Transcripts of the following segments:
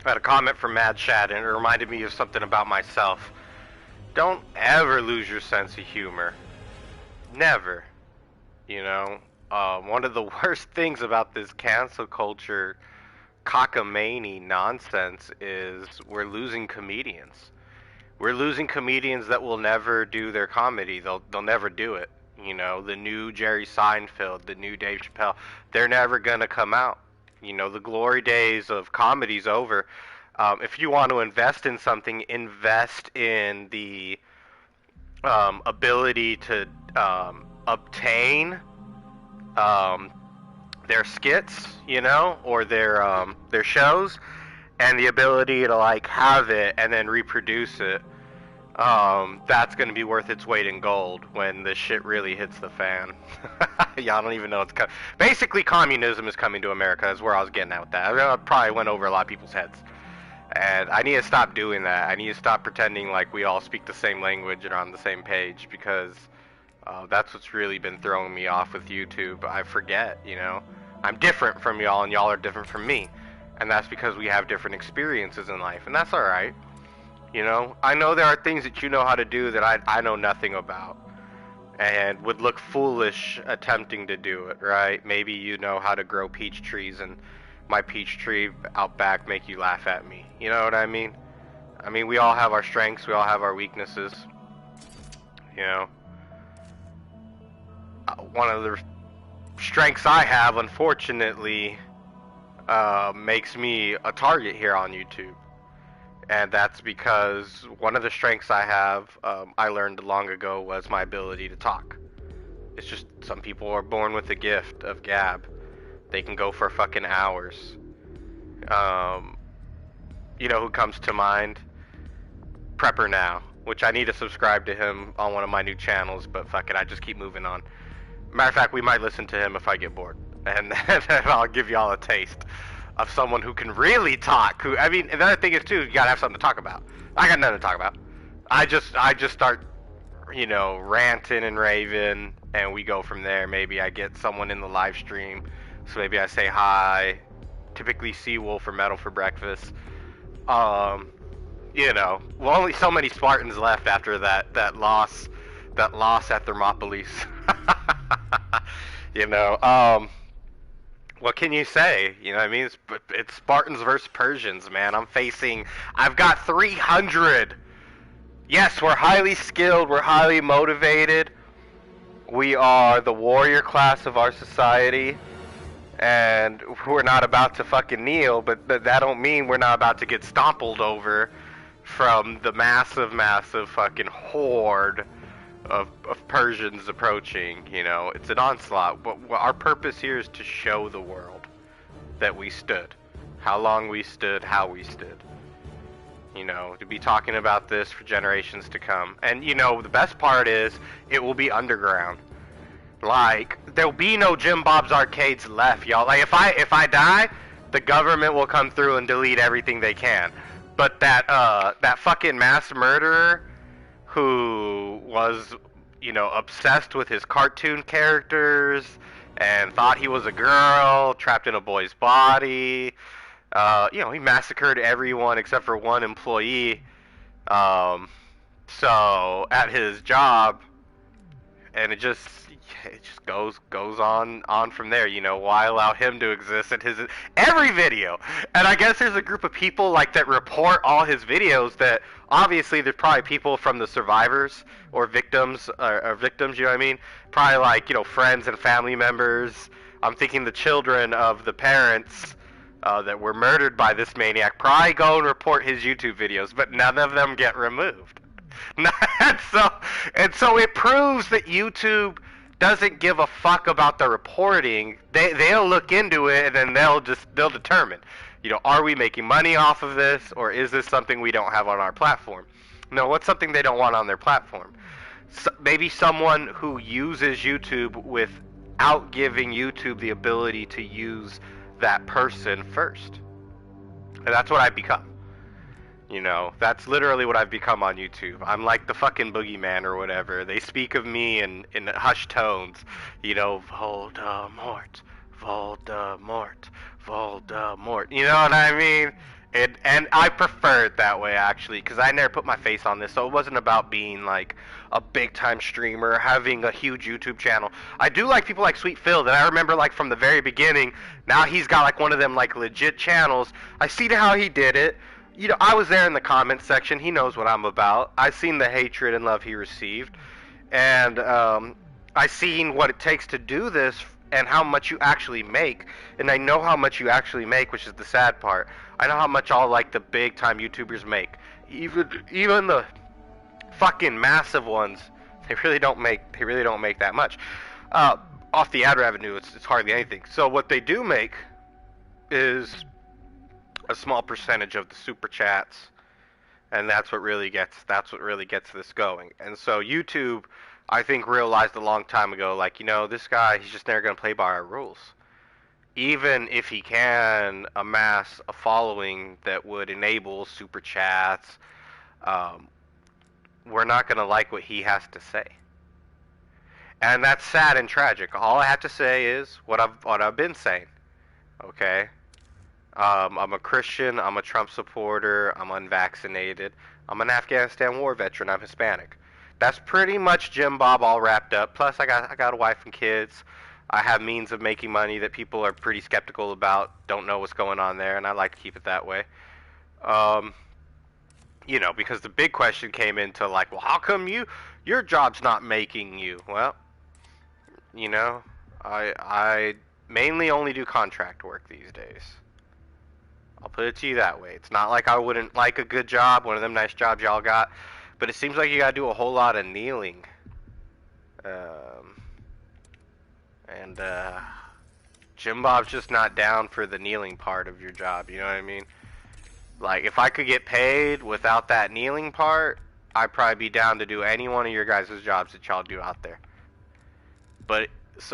I had a comment from Mad Chat, and it reminded me of something about myself. Don't ever lose your sense of humor. Never. You know, one of the worst things about this cancel culture cockamamie nonsense is we're losing comedians. We're losing comedians that will never do their comedy. They'll never do it. You know, the new Jerry Seinfeld, the new Dave Chappelle, they're never gonna come out. You know, the glory days of comedy's over. If you want to invest in something, invest in the ability to obtain um, their skits, you know, or their shows, and the ability to like have it and then reproduce it. That's going to be worth its weight in gold when this shit really hits the fan. Y'all don't even know it's coming. Basically, communism is coming to America. Is where I was getting at with that. I probably went over a lot of people's heads. And I need to stop doing that. I need to stop pretending like we all speak the same language and are on the same page, because that's what's really been throwing me off with YouTube. I forget, you know. I'm different from y'all, and y'all are different from me. And that's because we have different experiences in life, and that's alright. You know, I know there are things that you know how to do that I know nothing about, and would look foolish attempting to do it, right? Maybe you know how to grow peach trees, and my peach tree out back make you laugh at me. You know what I mean? I mean, we all have our strengths, we all have our weaknesses. You know, one of the strengths I have, unfortunately, makes me a target here on YouTube. And that's because one of the strengths I have, I learned long ago, was my ability to talk. It's just, some people are born with the gift of gab. They can go for fucking hours. You know who comes to mind? Prepper Now, which I need to subscribe to him on one of my new channels, but fuck it, I just keep moving on. Matter of fact, we might listen to him if I get bored. And then I'll give y'all a taste of someone who can really talk. Who, I mean, another thing is too, you gotta have something to talk about. I got nothing to talk about. I just start, you know, ranting and raving, and we go from there. Maybe I get someone in the live stream, so maybe I say hi. Typically Seawolf or Metal for breakfast. You know, well, only so many Spartans left after that loss at Thermopylae. You know, what can you say? You know what I mean? It's Spartans versus Persians, man. I've got 300. Yes, we're highly skilled, we're highly motivated. We are the warrior class of our society. And we're not about to fucking kneel, but that don't mean we're not about to get stompled over from the massive fucking horde of Persians approaching. You know, it's an onslaught. But our purpose here is to show the world that we stood, how long we stood, how we stood. You know, to be talking about this for generations to come. And you know, the best part is it will be underground. Like, there'll be no JimBob'sArcades left, y'all. Like, if I die, the government will come through and delete everything they can. But that fucking mass murderer who was, you know, obsessed with his cartoon characters and thought he was a girl trapped in a boy's body, you know, he massacred everyone except for one employee. So at his job, and it just goes on from there. You know, why allow him to exist at his every video? And I guess there's a group of people like that report all his videos that obviously there's probably people from the survivors or victims, you know what I mean? Probably like, you know, friends and family members. I'm thinking the children of the parents that were murdered by this maniac probably go and report his YouTube videos, but none of them get removed. and so it proves that YouTube doesn't give a fuck about the reporting. They'll look into it, and then they'll determine, you know, are we making money off of this, or is this something we don't have on our platform? No, what's something they don't want on their platform? Maybe someone who uses YouTube without giving YouTube the ability to use that person first. And that's what I've become. You know, that's literally what I've become on YouTube. I'm like the fucking boogeyman or whatever. They speak of me in hushed tones. You know, Voldemort, Voldemort, Voldemort. You know what I mean? And I prefer it that way, actually, because I never put my face on this, so it wasn't about being like a big time streamer, having a huge YouTube channel. I do like people like Sweet Phil that I remember like from the very beginning. Now he's got like one of them like legit channels. I see how he did it. You know, I was there in the comment section. He knows what I'm about. I seen the hatred and love he received, and I seen what it takes to do this and how much you actually make. And I know how much you actually make, which is the sad part. I know how much all like the big time YouTubers make. Even the fucking massive ones, they really don't make that much. Off the ad revenue, it's hardly anything. So what they do make is a small percentage of the super chats, and that's what really gets this going. And so YouTube, I think, realized a long time ago, like, you know, this guy, he's just never gonna play by our rules. Even if he can amass a following that would enable super chats, we're not going to like what he has to say. And that's sad and tragic. All I have to say is what I've been saying. Okay? I'm a Christian, I'm a Trump supporter, I'm unvaccinated, I'm an Afghanistan war veteran, I'm Hispanic. That's pretty much Jim Bob all wrapped up. Plus I got a wife and kids. I have means of making money that people are pretty skeptical about, don't know what's going on there, and I like to keep it that way. You know, because the big question came into like, well, how come your job's not making you? Well, you know, I mainly only do contract work these days. I'll put it to you that way. It's not like I wouldn't like a good job, one of them nice jobs y'all got, but it seems like you gotta do a whole lot of kneeling. And Jim Bob's just not down for the kneeling part of your job, you know what I mean? Like, if I could get paid without that kneeling part, I'd probably be down to do any one of your guys' jobs that y'all do out there. But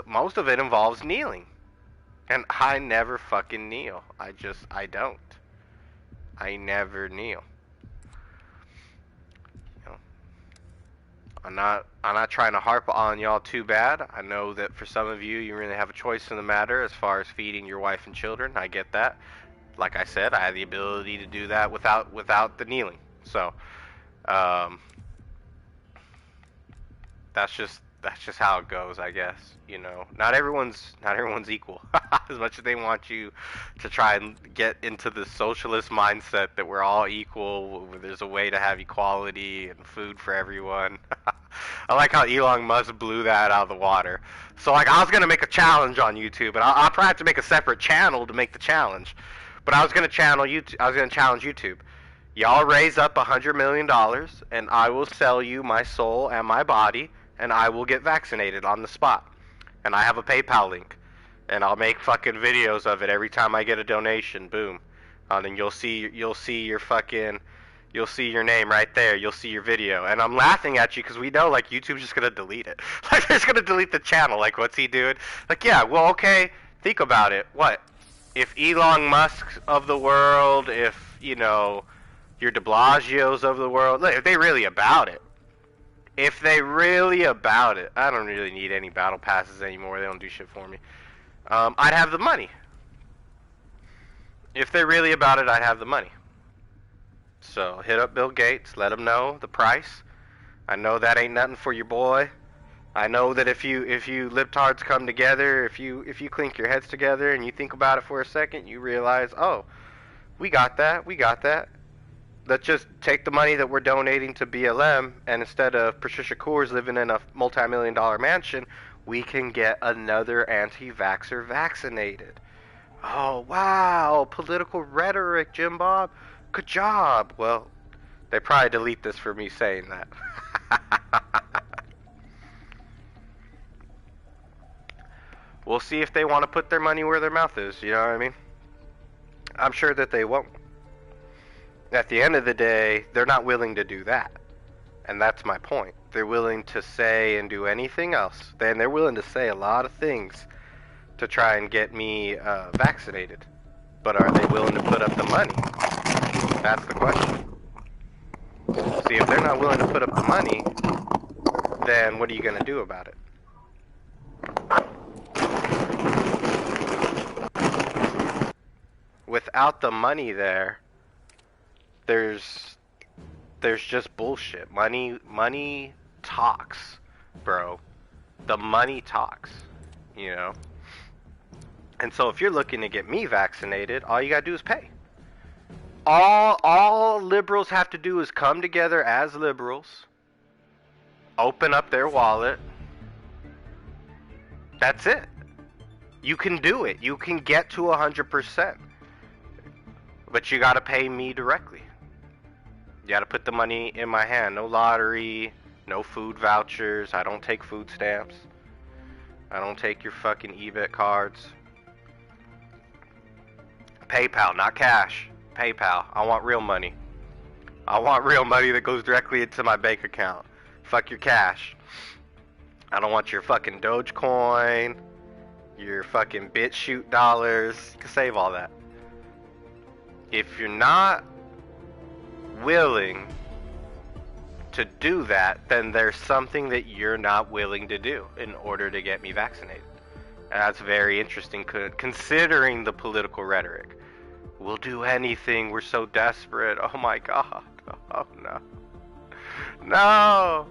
most of it involves kneeling. And I never fucking kneel. I don't. I never kneel. I'm not trying to harp on y'all too bad. I know that for some of you, you really have a choice in the matter as far as feeding your wife and children. I get that. Like I said, I have the ability to do that without the kneeling. So, that's just how it goes, I guess. You know, not everyone's equal. As much as they want you to try and get into the socialist mindset that we're all equal, where there's a way to have equality and food for everyone. I like how Elon Musk blew that out of the water. So, like, I was gonna make a challenge on YouTube, and I'll probably have to make a separate channel to make the challenge. But I was gonna challenge YouTube. Y'all raise up $100 million, and I will sell you my soul and my body, and I will get vaccinated on the spot. And I have a PayPal link, and I'll make fucking videos of it every time I get a donation. Boom, and then you'll see your name right there. You'll see your video, and I'm laughing at you because we know like YouTube's just gonna delete it. Like, they're just gonna delete the channel. Like, what's he doing? Like, yeah, well, okay, think about it. What if Elon Musk of the world, if, you know, your de Blasio's of the world, if they really about it, I don't really need any battle passes anymore. They don't do shit for me. I'd have the money. If they're really about it, I'd have the money. So hit up Bill Gates, let him know the price. I know that ain't nothing for your boy. I know that if you libtards come together, if you clink your heads together and you think about it for a second, you realize, oh, we got that. Let's just take the money that we're donating to BLM, and instead of Patricia Coors living in a multi-million-dollar mansion, we can get another anti-vaxxer vaccinated. Oh, wow, political rhetoric, Jim Bob. Good job. Well, they probably delete this for me saying that. We'll see if they want to put their money where their mouth is, you know what I mean? I'm sure that they won't. At the end of the day, they're not willing to do that. And that's my point. They're willing to say and do anything else. They're willing to say a lot of things to try and get me vaccinated. But are they willing to put up the money? That's the question. See, if they're not willing to put up the money, then what are you going to do about it? Without the money there, there's just bullshit. Money talks, bro. The money talks, you know. And so if you're looking to get me vaccinated, all you gotta do is pay. All liberals have to do is come together as liberals, open up their wallet. That's it. You can do it. You can get to 100%. But you gotta pay me directly. You gotta put the money in my hand. No lottery, no food vouchers. I don't take food stamps. I don't take your fucking eBay cards. PayPal, not cash. PayPal. I want real money. I want real money that goes directly into my bank account. Fuck your cash. I don't want your fucking Dogecoin, your fucking BitChute dollars. You can save all that. If you're not willing to do that, then there's something that you're not willing to do in order to get me vaccinated. And that's very interesting considering the political rhetoric. We'll do anything, we're so desperate. Oh my god. Oh no. No!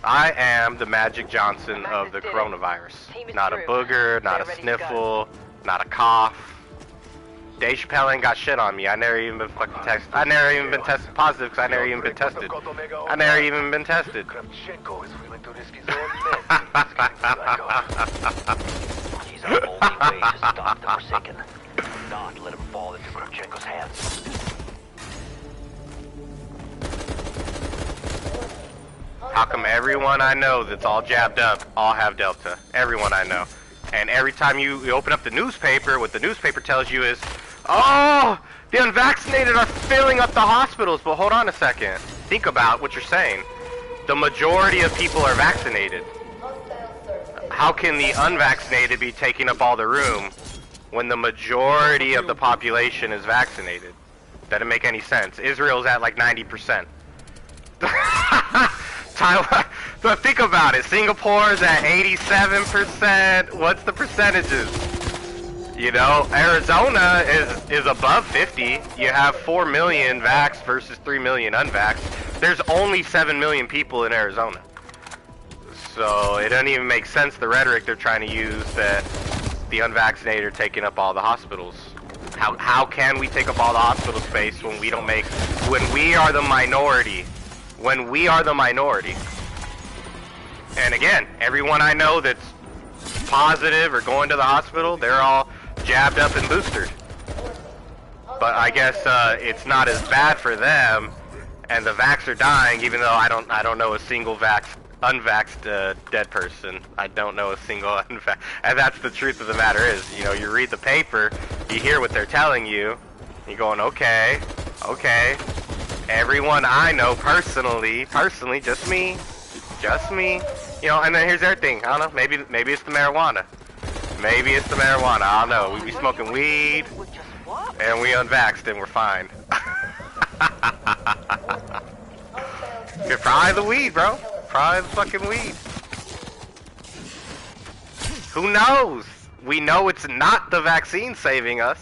I am the Magic Johnson of the coronavirus. Not a booger, not a sniffle, not a cough. Dave Chappelle ain't got shit on me. I never even been fucking tested. I never even been tested positive because I never even been tested. I never even been tested. He's our only way to stop the Forsaken. Not let him fall into Kravchenko's hands. How come everyone I know that's all jabbed up all have Delta? Everyone I know. And every time you open up the newspaper, what the newspaper tells you is, oh, the unvaccinated are filling up the hospitals. But hold on a second. Think about what you're saying. The majority of people are vaccinated. How can the unvaccinated be taking up all the room when the majority of the population is vaccinated? Doesn't make any sense. Israel's at like 90%. Taiwan, but think about it. Singapore's at 87%. What's the percentages? You know, Arizona is above 50. You have 4 million vaxxed versus 3 million unvaxxed. There's only 7 million people in Arizona. So it doesn't even make sense, the rhetoric they're trying to use, that the unvaccinated are taking up all the hospitals. How can we take up all the hospital space when we don't make, when we are the minority? When we are the minority. And again, everyone I know that's positive or going to the hospital, they're all jabbed up and boosted. But I guess it's not as bad for them, and the vax are dying, even though I don't know a single unvaxxed dead person. I don't know a single unvaxxed. And that's the truth of the matter is, you know, you read the paper, you hear what they're telling you, you're going, okay. Everyone I know personally, just me, you know. And then here's the other thing, I don't know, maybe it's the marijuana. Maybe it's the marijuana, I don't know. We be smoking weed, and we unvaxxed, and we're fine. You're probably the weed, bro. Probably the fucking weed. Who knows? We know it's not the vaccine saving us.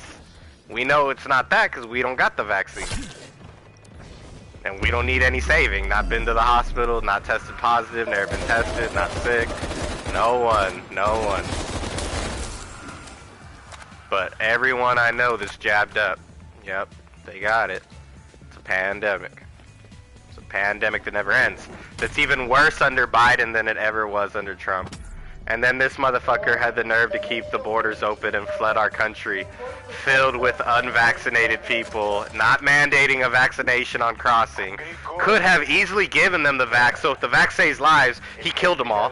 We know it's not that because we don't got the vaccine. And we don't need any saving. Not been to the hospital, not tested positive, never been tested, not sick. No one. But everyone I know that's jabbed up, yep, they got it. It's a pandemic. It's a pandemic that never ends. That's even worse under Biden than it ever was under Trump. And then this motherfucker had the nerve to keep the borders open and flood our country filled with unvaccinated people, not mandating a vaccination on crossing. Could have easily given them the vax, so if the vax saves lives, he killed them all.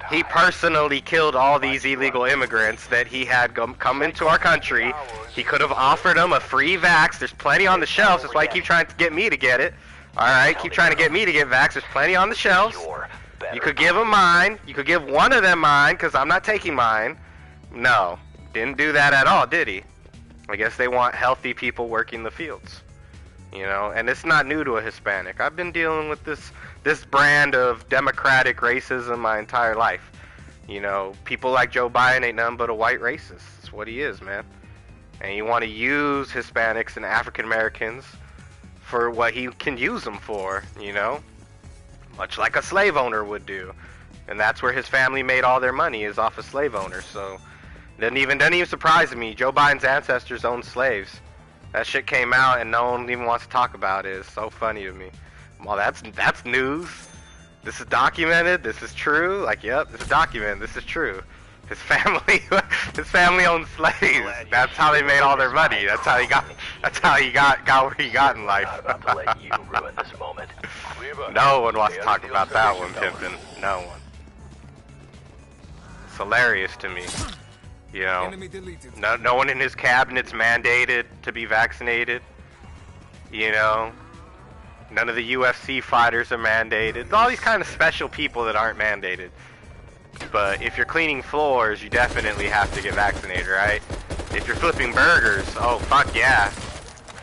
He personally killed all these illegal immigrants that he had come into our country. He could have offered them a free vax. There's plenty on the shelves, that's why he keeps trying to get me to get it. Alright, keep trying to get me to get vax. There's plenty on the shelves. You could give them mine. You could give one of them mine, because I'm not taking mine. No. Didn't do that at all, did he? I guess they want healthy people working the fields. You know, and it's not new to a Hispanic. I've been dealing with this brand of democratic racism my entire life. You know, people like Joe Biden ain't nothing but a white racist. That's what he is, man. And you want to use Hispanics and African Americans for what he can use them for, you know? Much like a slave owner would do. And that's where his family made all their money, is off of slave owners. So doesn't even surprise me. Joe Biden's ancestors owned slaves. That shit came out and no one even wants to talk about it. It's so funny to me. Well, that's news. This is documented. This is true. Like, yep, this is documented. This is true. His family owned slaves. That's how they made all their money. That's how he got where he got in life. No one wants to talk about that one, Pimpin'. No one. It's hilarious to me. You know, no one in his cabinet's mandated to be vaccinated. You know, none of the UFC fighters are mandated. All these kind of special people that aren't mandated. But if you're cleaning floors, you definitely have to get vaccinated, right? If you're flipping burgers, oh fuck yeah.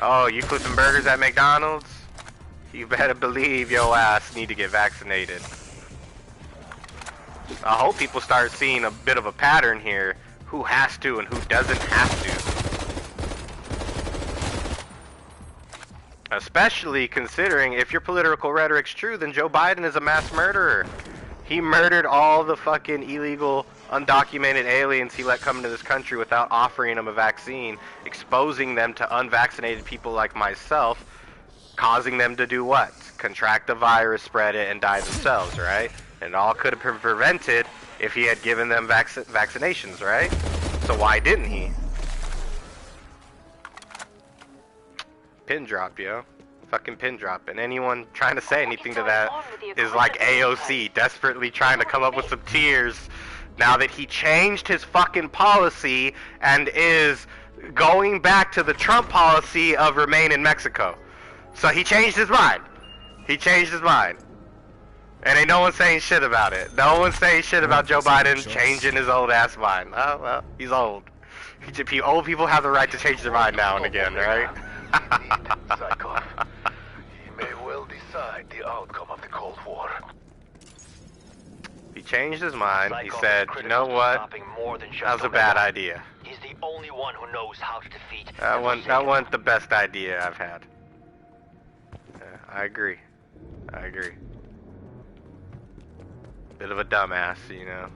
Oh, you flipping burgers at McDonald's? You better believe your ass need to get vaccinated. I hope people start seeing a bit of a pattern here. Who has to and who doesn't have to. Especially considering if your political rhetoric's true, then Joe Biden is a mass murderer. He murdered all the fucking illegal, undocumented aliens he let come into this country without offering them a vaccine, exposing them to unvaccinated people like myself, causing them to do what? Contract the virus, spread it, and die themselves, right? And it all could have been prevented if he had given them vaccinations, right? So why didn't he? Pin drop, yo. Fucking pin drop. And anyone trying to say anything to that is like AOC, desperately trying to come up with some tears now that he changed his fucking policy and is going back to the Trump policy of remain in Mexico. So he changed his mind. He changed his mind. And ain't no one saying shit about it. No one's saying shit about Joe Biden changing his old ass mind. Oh, well, he's old. Old people have the right to change their mind now and again, right? He may well decide the outcome of the Cold War. He changed his mind. He said, you know what? That was a bad idea. He's the only one who knows how to defeat. That wasn't the best idea I've had. I agree. I agree. Bit of a dumbass, you know.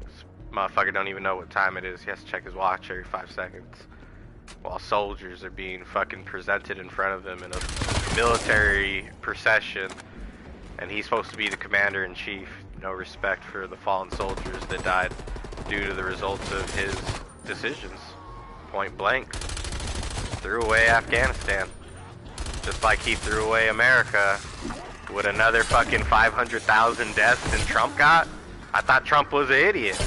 This motherfucker don't even know what time it is. He has to check his watch every 5 seconds. While soldiers are being fucking presented in front of him in a military procession. And he's supposed to be the commander-in-chief. No respect for the fallen soldiers that died due to the results of his decisions. Point blank. Threw away Afghanistan. Just like he threw away America with another fucking 500,000 deaths than Trump got. I thought Trump was an idiot.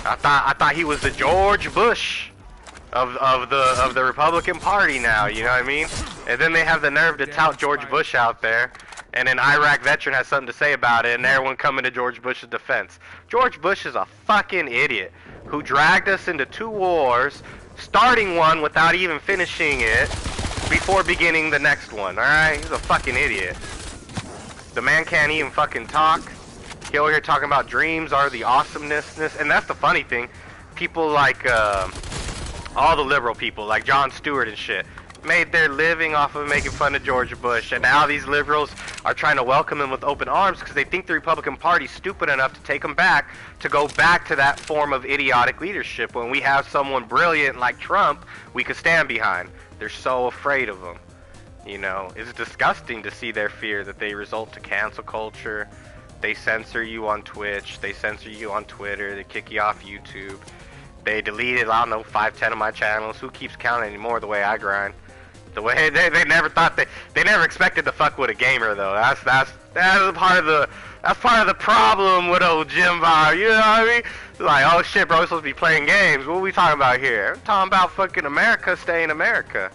I thought he was the George Bush of the Republican Party now, you know what I mean? And then they have the nerve to tout George Bush out there, and an Iraq veteran has something to say about it, and everyone coming to George Bush's defense. George Bush is a fucking idiot who dragged us into 2 wars, starting one without even finishing it before beginning the next one, alright? He's a fucking idiot. The man can't even fucking talk. He over here talking about dreams are the awesomeness, and that's the funny thing. People like, all the liberal people, like Jon Stewart and shit, made their living off of making fun of George Bush, and now these liberals are trying to welcome him with open arms because they think the Republican Party's stupid enough to take him back, to go back to that form of idiotic leadership when we have someone brilliant like Trump we could stand behind. They're so afraid of him. You know, it's disgusting to see their fear that they result to cancel culture. They censor you on Twitch, they censor you on Twitter, they kick you off YouTube. They deleted, I don't know, 5-10 of my channels. Who keeps counting anymore the way I grind? The way they never thought they never expected to fuck with a gamer though. That's part of the problem with old JimBob. You know what I mean? Like, oh shit, bro, we're supposed to be playing games. What are we talking about here? We're talking about fucking America staying America.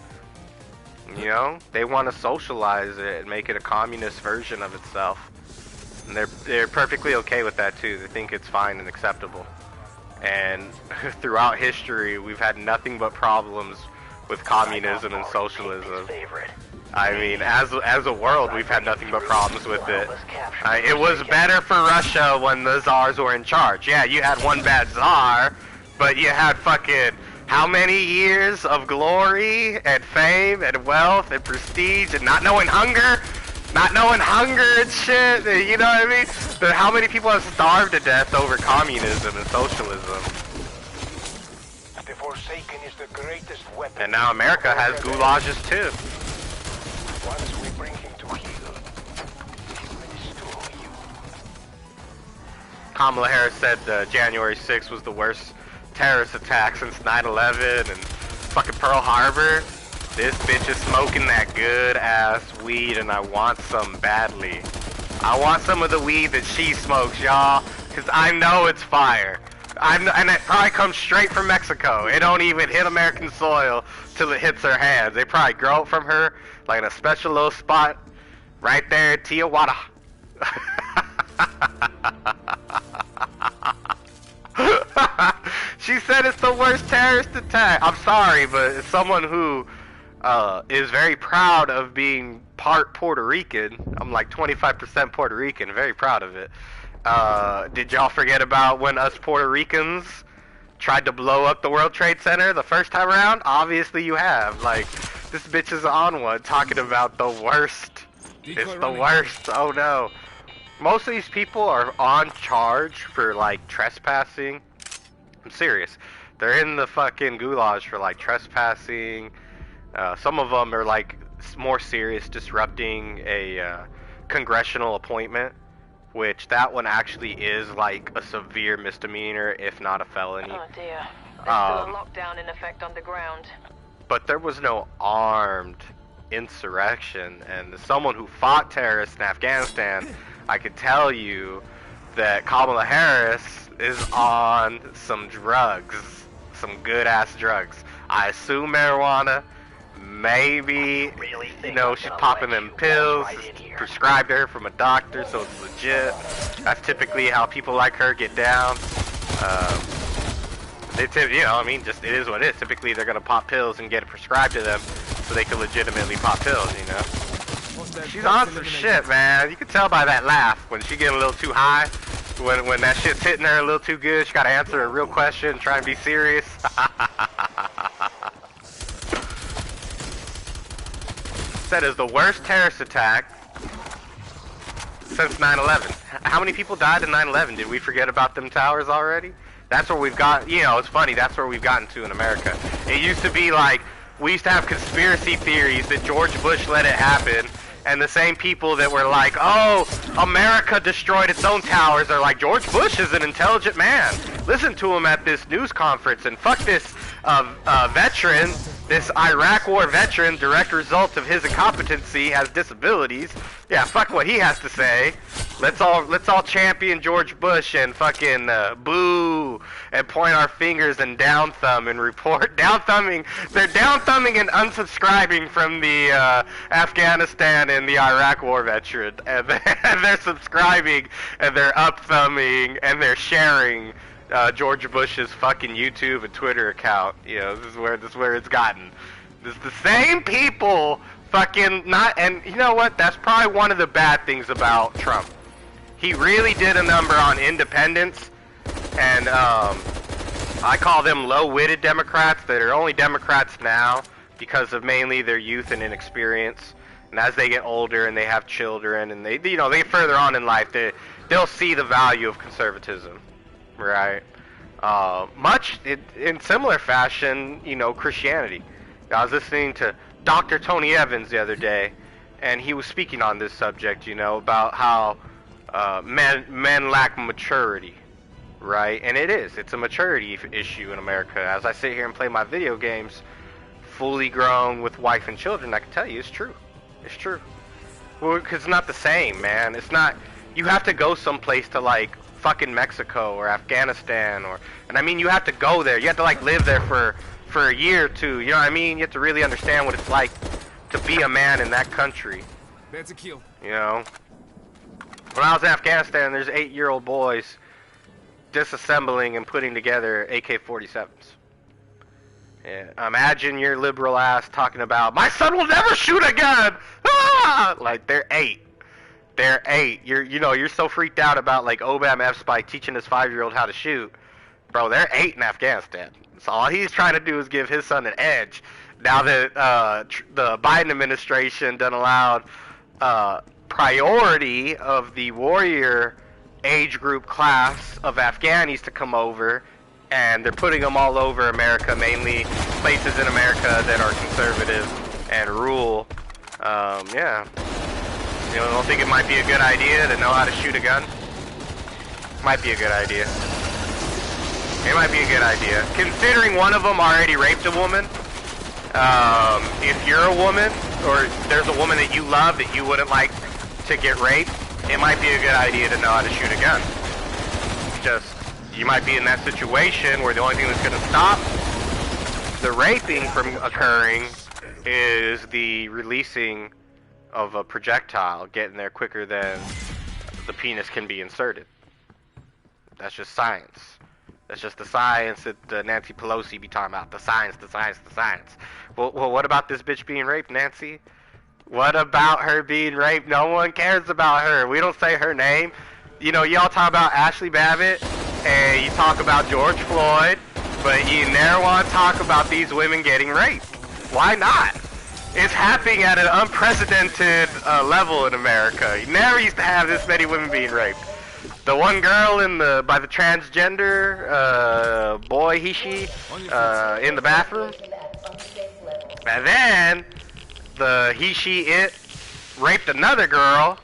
You know, they want to socialize it and make it a communist version of itself, and they're perfectly okay with that too. They think it's fine and acceptable. And throughout history, we've had nothing but problems with communism and socialism. I mean, as a world, we've had nothing but problems with it. It was better for Russia when the czars were in charge. Yeah, you had one bad czar, but you had fucking How many years of glory and fame and wealth and prestige and not knowing hunger? Not knowing hunger and shit, you know what I mean? But how many people have starved to death over communism and socialism? The Forsaken is the greatest weapon. And now America has gulages too. Once we bring him to heel, he will restore you. Kamala Harris said January 6th was the worst terrorist attack since 9/11 and fucking Pearl Harbor. This bitch is smoking that good ass weed and I want some badly. I want some of the weed that she smokes, y'all, cause I know it's fire. And it probably comes straight from Mexico. It don't even hit American soil till it hits her hands. They probably grow it from her like in a special little spot right there in Tijuana. She said it's the worst terrorist attack. I'm sorry, but as someone who is very proud of being part Puerto Rican, I'm like 25% Puerto Rican, very proud of it. Did y'all forget about when us Puerto Ricans tried to blow up the World Trade Center the first time around? Obviously you have. Like, this bitch is on one talking about the worst. It's the worst. Oh no. Most of these people are on charge for like trespassing. I'm serious. They're in the fucking goulash for like trespassing. Some of them are like more serious, disrupting a congressional appointment, which that one actually is like a severe misdemeanor, if not a felony. Oh dear. There's still a lockdown in effect underground. But there was no armed insurrection, and as someone who fought terrorists in Afghanistan, I could tell you that Kamala Harris is on some drugs, some good ass drugs. I assume marijuana, maybe, you know, she's popping them pills, prescribed her from a doctor, so it's legit. That's typically how people like her get down. You know, I mean, just it is what it is. Typically, they're gonna pop pills and get it prescribed to them, so they can legitimately pop pills. You know, she's on some shit, man. You can tell by that laugh when she get a little too high. When that shit's hitting her a little too good, she gotta answer a real question, try and be serious. Said is the worst terrorist attack since 9/11. How many people died in 9/11? Did we forget about them towers already? That's where we've got, you know, it's funny, that's where we've gotten to in America. It used to be like, we used to have conspiracy theories that George Bush let it happen, and the same people that were like, oh, America destroyed its own towers are like, George Bush is an intelligent man. Listen to him at this news conference, and fuck this veteran, this Iraq war veteran, direct result of his incompetency, has disabilities. Yeah, fuck what he has to say. Let's all champion George Bush and fucking boo and point our fingers and down thumb and report down thumbing. They're down thumbing and unsubscribing from the Afghanistan and the Iraq war veteran, and they're subscribing and they're up thumbing and they're sharing George Bush's fucking YouTube and Twitter account. You know, this is where it's gotten. This is the same people fucking not, and you know what? That's probably one of the bad things about Trump. He really did a number on independents, and I call them low-witted Democrats that are only Democrats now because of mainly their youth and inexperience. And as they get older and they have children and they get further on in life, they'll see the value of conservatism, right? Much in similar fashion, you know, Christianity. I was listening to Dr. Tony Evans the other day, and he was speaking on this subject, you know, about how men lack maturity, right? And it's a maturity issue in America. As I sit here and play my video games, fully grown with wife and children, I can tell you it's true. It's true. Well, because it's not the same, man. It's not. You have to go someplace to like fucking Mexico or Afghanistan, and I mean, you have to go there. You have to like live there for a year or two. You know what I mean? You have to really understand what it's like to be a man in that country. That's a kill. You know. When I was in Afghanistan, there's 8-year-old boys disassembling and putting together AK-47s. Yeah, imagine your liberal ass talking about, my son will never shoot a gun! Ah! Like, they're 8. They're 8. You're so freaked out about, like, Obam F-Spike teaching his 5-year-old how to shoot. Bro, they're 8 in Afghanistan. So all he's trying to do is give his son an edge. Now that the Biden administration done allowed priority of the warrior age group class of Afghanis to come over, and they're putting them all over America, mainly places in America that are conservative and rule. Yeah. You don't think it might be a good idea to know how to shoot a gun? Might be a good idea. It might be a good idea. Considering one of them already raped a woman, if you're a woman, or there's a woman that you love that you wouldn't like to get raped, it might be a good idea to know how to shoot a gun. Just, you might be in that situation where the only thing that's going to stop the raping from occurring is the releasing of a projectile getting there quicker than the penis can be inserted. That's just science. That's just the science that Nancy Pelosi be talking about. The science, the science, the science. Well, what about this bitch being raped, Nancy? What about her being raped? No one cares about her. We don't say her name. You know, y'all talk about Ashley Babbitt, and you talk about George Floyd, but you never want to talk about these women getting raped. Why not? It's happening at an unprecedented level in America. You never used to have this many women being raped. The one girl by the transgender boy, she in the bathroom, and then the it raped another girl,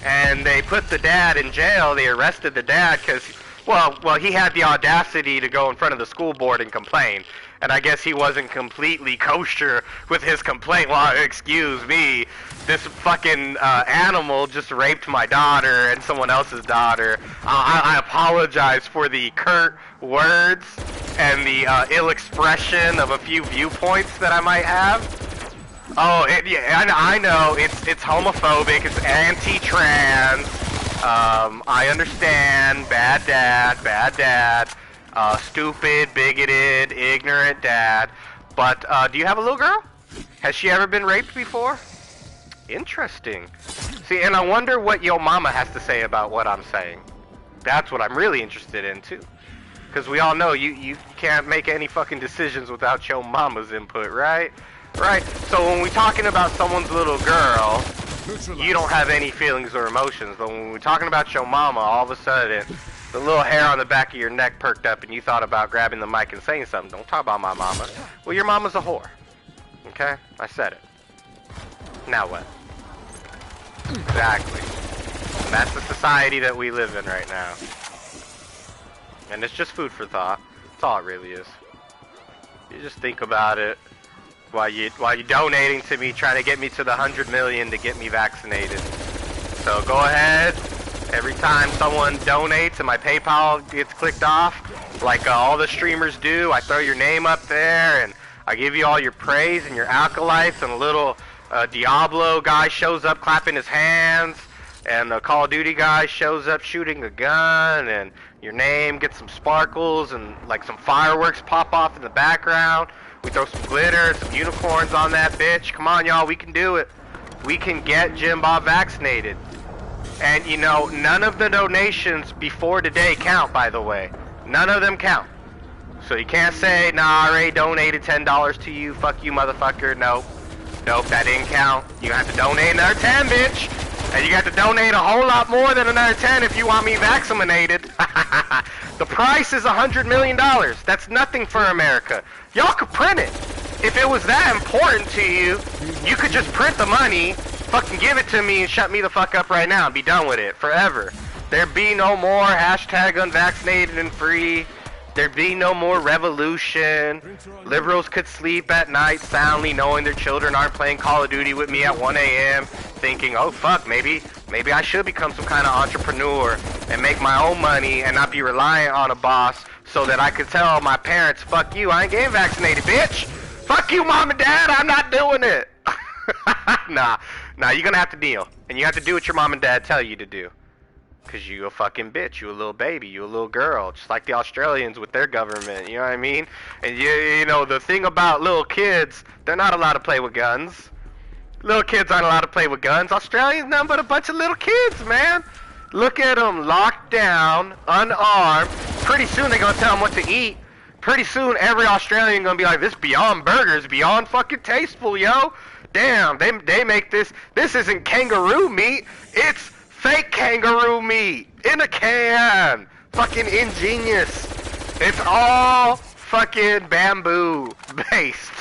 and they put the dad in jail. They arrested the dad because, well, he had the audacity to go in front of the school board and complain. And I guess he wasn't completely kosher with his complaint. Well, excuse me, this fucking animal just raped my daughter and someone else's daughter. I apologize for the curt words and the ill expression of a few viewpoints that I might have. Oh, yeah, I know, it's homophobic, it's anti-trans. I understand, bad dad. Stupid, bigoted, ignorant dad. But, do you have a little girl? Has she ever been raped before? Interesting. See, and I wonder what yo mama has to say about what I'm saying. That's what I'm really interested in, too. Because we all know you can't make any fucking decisions without your mama's input, right? Right? So when we're talking about someone's little girl, you don't have any feelings or emotions. But when we're talking about your mama, all of a sudden, the little hair on the back of your neck perked up and you thought about grabbing the mic and saying something. Don't talk about my mama. Well, your mama's a whore. Okay? I said it. Now what? Exactly. And that's the society that we live in right now. And it's just food for thought. That's all it really is. You just think about it while you donating to me, trying to get me to the 100 million to get me vaccinated. So go ahead. Every time someone donates and my PayPal gets clicked off, like all the streamers do, I throw your name up there and I give you all your praise and your acolytes, and a little Diablo guy shows up clapping his hands, and the Call of Duty guy shows up shooting a gun, and your name gets some sparkles and like some fireworks pop off in the background. We throw some glitter, some unicorns on that bitch. Come on, y'all, we can do it. We can get Jim Bob vaccinated. And you know, none of the donations before today count, by the way. None of them count. So you can't say, nah, I already donated $10 to you, fuck you, motherfucker. Nope. Nope, that didn't count. You have to donate another 10, bitch. And you got to donate a whole lot more than another 10 if you want me vaccinated. The price is $100 million. That's nothing for America. Y'all could print it. If it was that important to you, you could just print the money, fucking give it to me and shut me the fuck up right now and be done with it forever. There'd be no more hashtag unvaccinated and free. There'd be no more revolution. Liberals could sleep at night soundly knowing their children aren't playing Call of Duty with me at 1 a.m. thinking, oh fuck, maybe I should become some kind of entrepreneur and make my own money and not be reliant on a boss so that I could tell my parents, fuck you, I ain't getting vaccinated, bitch. Fuck you, mom and dad, I'm not doing it. Nah, you're gonna have to kneel. And you have to do what your mom and dad tell you to do. Cause you a fucking bitch, you a little baby, you a little girl, just like the Australians with their government, you know what I mean? And you know, the thing about little kids, they're not allowed to play with guns. Little kids aren't allowed to play with guns. Australians, nothing but a bunch of little kids, man. Look at them, locked down, unarmed. Pretty soon they're gonna tell them what to eat. Pretty soon, every Australian gonna be like, this Beyond Burger is beyond fucking tasteful, yo. Damn, they make this. This isn't kangaroo meat. It's fake kangaroo meat in a can. Fucking ingenious. It's all fucking bamboo based.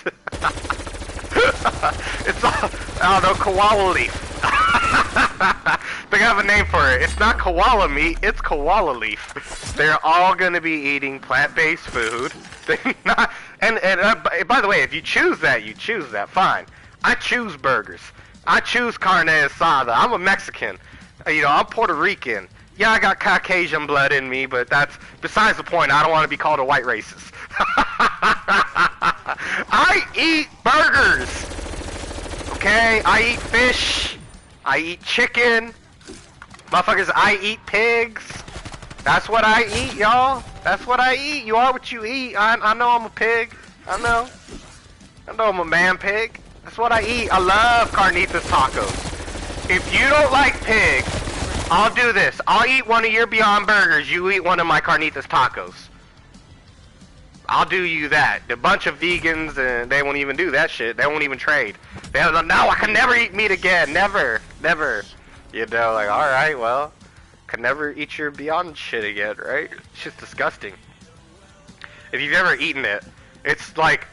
It's all, I don't know, koala leaf. They have a name for it. It's not koala meat, it's koala leaf. They're all gonna be eating plant-based food. They're not, and by the way, if you choose that, you choose that, fine. I choose burgers. I choose carne asada. I'm a Mexican. You know, I'm Puerto Rican. Yeah, I got Caucasian blood in me, but that's besides the point. I don't want to be called a white racist. I eat burgers. Okay, I eat fish. I eat chicken. Motherfuckers, I eat pigs. That's what I eat, y'all. That's what I eat. You are what you eat. I know I'm a pig. I know I'm a man pig. That's what I eat. I love carnitas tacos. If you don't like pig, I'll do this. I'll eat one of your Beyond Burgers. You eat one of my carnitas tacos. I'll do you that. A bunch of vegans, and they won't even do that shit. They won't even trade. They don't, no, I can never eat meat again. Never. Never. You know, like, alright, well, can never eat your Beyond shit again, right? It's just disgusting. If you've ever eaten it, it's like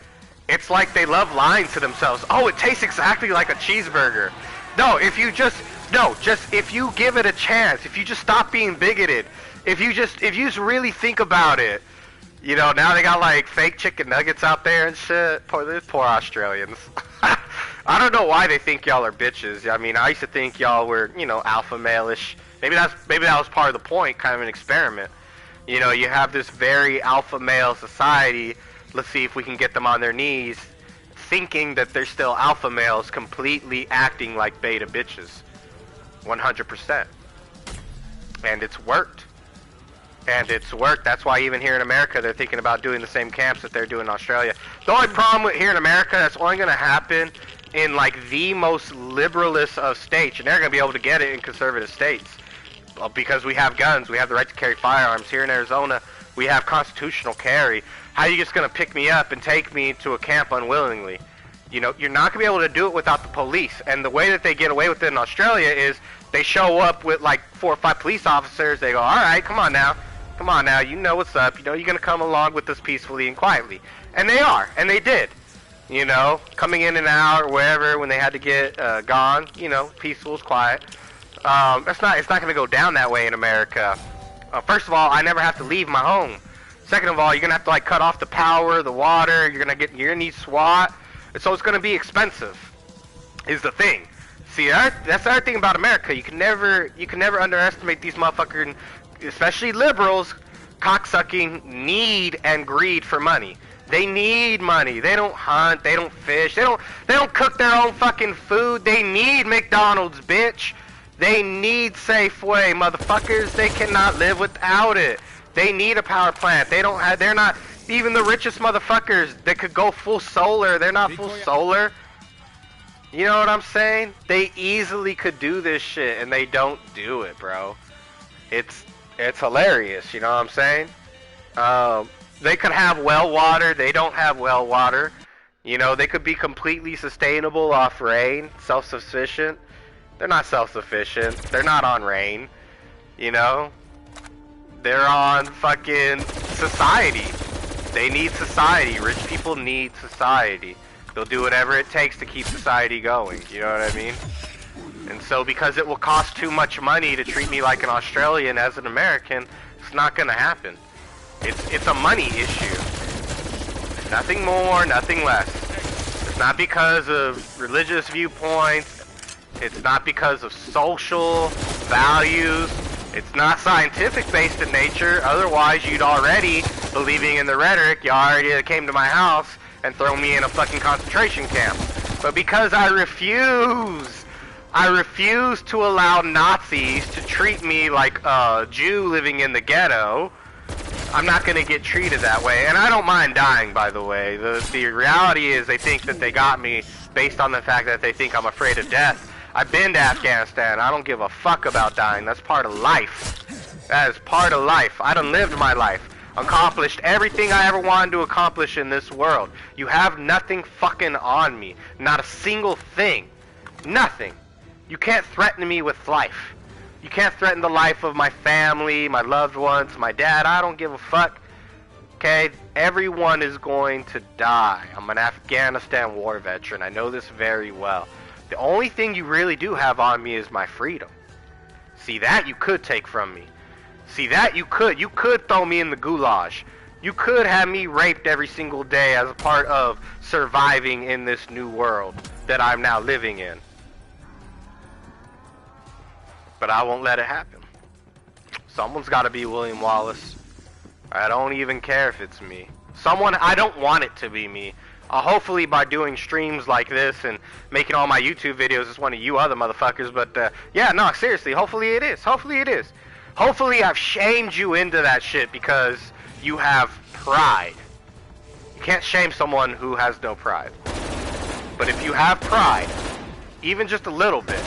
they love lying to themselves. Oh, it tastes exactly like a cheeseburger. No, if you just if you give it a chance, if you just stop being bigoted, if you just really think about it, you know, now they got like fake chicken nuggets out there and shit. Poor Australians. I don't know why they think y'all are bitches. I mean, I used to think y'all were, you know, alpha male-ish. Maybe that was part of the point, kind of an experiment. You know, you have this very alpha male society. Let's see if we can get them on their knees, thinking that they're still alpha males, completely acting like beta bitches. 100%. And it's worked. That's why even here in America, they're thinking about doing the same camps that they're doing in Australia. The only problem with here in America, that's only going to happen in like the most liberalist of states, and they're going to be able to get it in conservative states. Well, because we have guns, we have the right to carry firearms. Here in Arizona, we have constitutional carry. How are you just going to pick me up and take me to a camp unwillingly? You know, you're not going to be able to do it without the police. And the way that they get away with it in Australia is they show up with like 4 or 5 police officers. They go, all right, come on now, you know what's up. You know, you're going to come along with us peacefully and quietly. And they are, and they did. You know, coming in and out or wherever when they had to get gone, you know, peaceful, quiet. It's not going to go down that way in America. First of all, I never have to leave my home. Second of all, you're going to have to like cut off the power, the water. You're going to need SWAT. And so it's going to be expensive. Is the thing. See, that's the other thing about America. You can never underestimate these motherfuckers, especially liberals, cocksucking need and greed for money. They need money. They don't hunt. They don't fish. They don't cook their own fucking food. They need McDonald's, bitch. They need Safeway, motherfuckers. They cannot live without it. They need a power plant. They're not even the richest motherfuckers that could go full solar. They're not full solar. You know what I'm saying? They easily could do this shit, and they don't do it, bro. It's hilarious. You know what I'm saying? They could have well water. They don't have well water. You know, they could be completely sustainable off rain, self-sufficient. They're not self-sufficient. They're not on rain. You know? They're on fucking society. They need society. Rich people need society. They'll do whatever it takes to keep society going. You know what I mean? And so because it will cost too much money to treat me like an Australian as an American, it's not going to happen. It's a money issue. Nothing more, nothing less. It's not because of religious viewpoints. It's not because of social values. It's not scientific based in nature. Otherwise, you'd already, believing in the rhetoric, you already came to my house and thrown me in a fucking concentration camp. But because I refuse to allow Nazis to treat me like a Jew living in the ghetto, I'm not going to get treated that way. And I don't mind dying, by the way. The reality is they think that they got me based on the fact that they think I'm afraid of death. I've been to Afghanistan. I don't give a fuck about dying. That's part of life. That is part of life. I done lived my life. accomplished everything I ever wanted to accomplish in this world. You have nothing fucking on me. Not a single thing. Nothing. You can't threaten me with life. You can't threaten the life of my family, my loved ones, my dad. I don't give a fuck. Okay? Everyone is going to die. I'm an Afghanistan war veteran. I know this very well. The only thing you really do have on me is my freedom. See, that you could take from me. See, that you could. You could throw me in the goulash. You could have me raped every single day as a part of surviving in this new world that I'm now living in. But I won't let it happen. Someone's got to be William Wallace. I don't even care if it's me. Someone, I don't want it to be me. Hopefully by doing streams like this and making all my YouTube videos, it's one of you other motherfuckers. But yeah, no, seriously, hopefully it is. Hopefully it is. Hopefully I've shamed you into that shit because you have pride. You can't shame someone who has no pride. But if you have pride, even just a little bit,